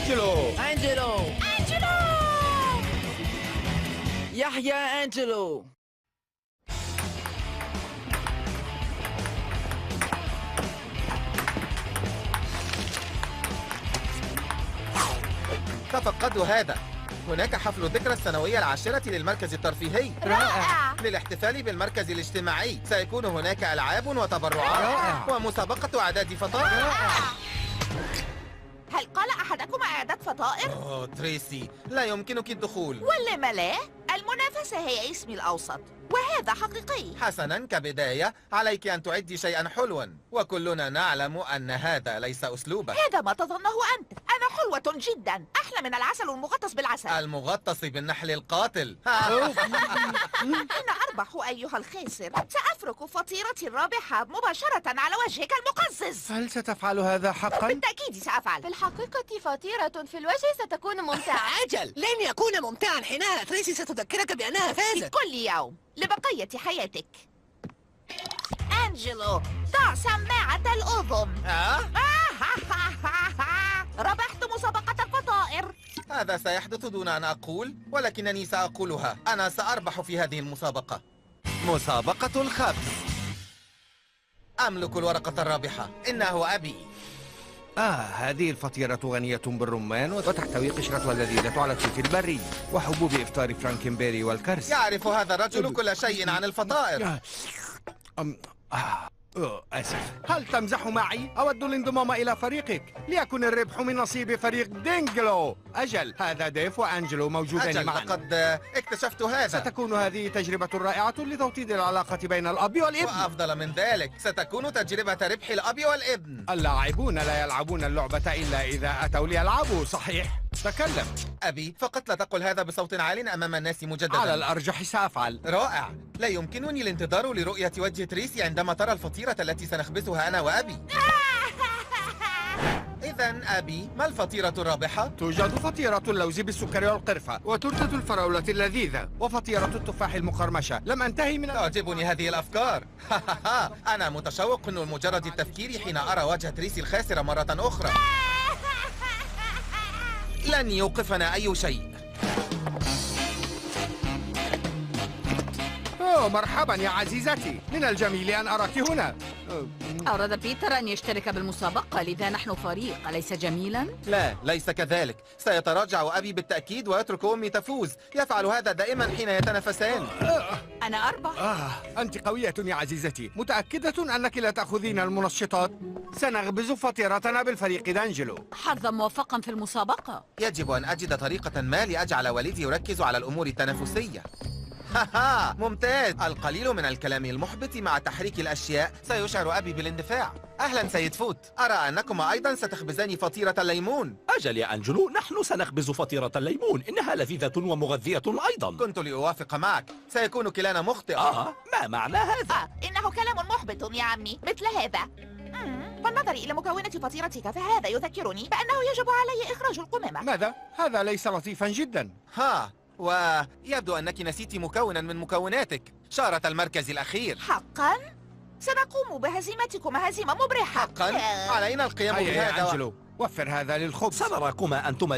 أنجلو. أنجلو. أنجلو. يحيى أنجلو. تفقدوا هذا. هناك حفل الذكرى السنوية العاشرة للمركز الترفيهي رائع. للاحتفال بالمركز الاجتماعي. سيكون هناك ألعاب وتبرعات ومسابقة إعداد فطائر. هل قال أحدكم إعداد فطائر؟ أوه تريسي، لا يمكنك الدخول. ولم لا؟ المنافسة هي اسمي الأوسط، وهذا حقيقي. حسناً، كبداية عليك أن تعدي شيئاً حلواً، وكلنا نعلم أن هذا ليس أسلوبك. هذا ما تظنه أنت. أنا حلوة جدا، أحلى من العسل المغطس بالعسل. المغطس بالنحل القاتل. أنا أربح أيها الخاسر. سأفرك فطيرتي الرابحة مباشرة على وجهك المقزز. هل ستفعل هذا حقا؟ بالتأكيد سأفعل. في الحقيقة فطيرة في الوجه ستكون ممتعة. أجل، لن يكون ممتعا. حينها تريسي ستذكرك بأنها في فازت. كل يوم لبقية حياتك. أنجلو، ضع سماعة الأذن. ربحت مسابقة الفطائر. هذا سيحدث دون أن أقول، ولكنني سأقولها. أنا سأربح في هذه المسابقة. مسابقة الخبز. أملك الورقة الرابحة. إنه أبي. هذه الفطيرة غنية بالرمان وتحتوي قشرة لذيذة على التوت البري وحبوب إفطار فرانكنبيري والكرز. يعرف هذا الرجل كل شيء عن الفطائر. آسف. هل تمزح معي؟ أود الانضمام إلى فريقك ليكن الربح من نصيب فريق دينجلو. أجل، هذا ديف وأنجلو موجودان أجل، معا. لقد اكتشفت هذا. ستكون هذه تجربة رائعة لتوطيد العلاقة بين الأب والابن. وأفضل من ذلك، ستكون تجربة ربح الأب والابن. اللاعبون لا يلعبون اللعبة إلا إذا أتوا ليلعبوا، صحيح؟ تكلم. أبي، فقط لا تقل هذا بصوت عال أمام الناس مجددا. على الأرجح سأفعل. رائع. لا يمكنني الانتظار لرؤية وجه تريسي عندما ترى الفطيرة التي سنخبزها أنا وأبي. إذن أبي، ما الفطيرة الرابحة؟ توجد فطيرة اللوز بالسكر والقرفة، وتورتة الفراولة اللذيذة، وفطيرة التفاح المقرمشة. لم أنتهي من تعجبني هذه الأفكار. أنا متشوق لمجرد التفكير حين أرى وجه تريسي الخاسرة مرة أخرى. لن يوقفنا أي شيء. مرحبا يا عزيزتي، من الجميل أن أراك هنا. أراد بيتر أن يشترك بالمسابقة، لذا نحن فريق، أليس جميلا؟ لا، ليس كذلك. سيتراجع أبي بالتأكيد ويترك أمي تفوز. يفعل هذا دائما حين يتنافسان. أنا أربح. أنت قوية يا عزيزتي. متأكدة أنك لا تأخذين المنشطات؟ سنخبز فطيرتنا بالفريق دانجلو. حظا موفقا في المسابقة. يجب أن أجد طريقة ما لأجعل والدي يركز على الأمور التنافسية. ممتاز. القليل من الكلام المحبط مع تحريك الأشياء سيشعر أبي بالاندفاع. أهلا سيد فوت، أرى أنكما أيضا ستخبزان فطيرة الليمون. أجل يا أنجلو، نحن سنخبز فطيرة الليمون، إنها لذيذة ومغذية أيضا. كنت لأوافق معك، سيكون كلانا مخطئا. ما معنى هذا؟ إنه كلام محبط يا عمي، مثل هذا. بالنظر إلى مكونات فطيرتك فهذا يذكرني بأنه يجب علي إخراج القمامة. ماذا؟ هذا ليس لطيفا جدا. ويبدو أنك نسيت مكونا من مكوناتك، شارة المركز الأخير. حقا؟ سنقوم بهزيمتكما هزيمة مبرحة. حقا؟ علينا القيام هيا يا بهذا. أنجلو، وفر هذا للخبز. سنراكما أنتما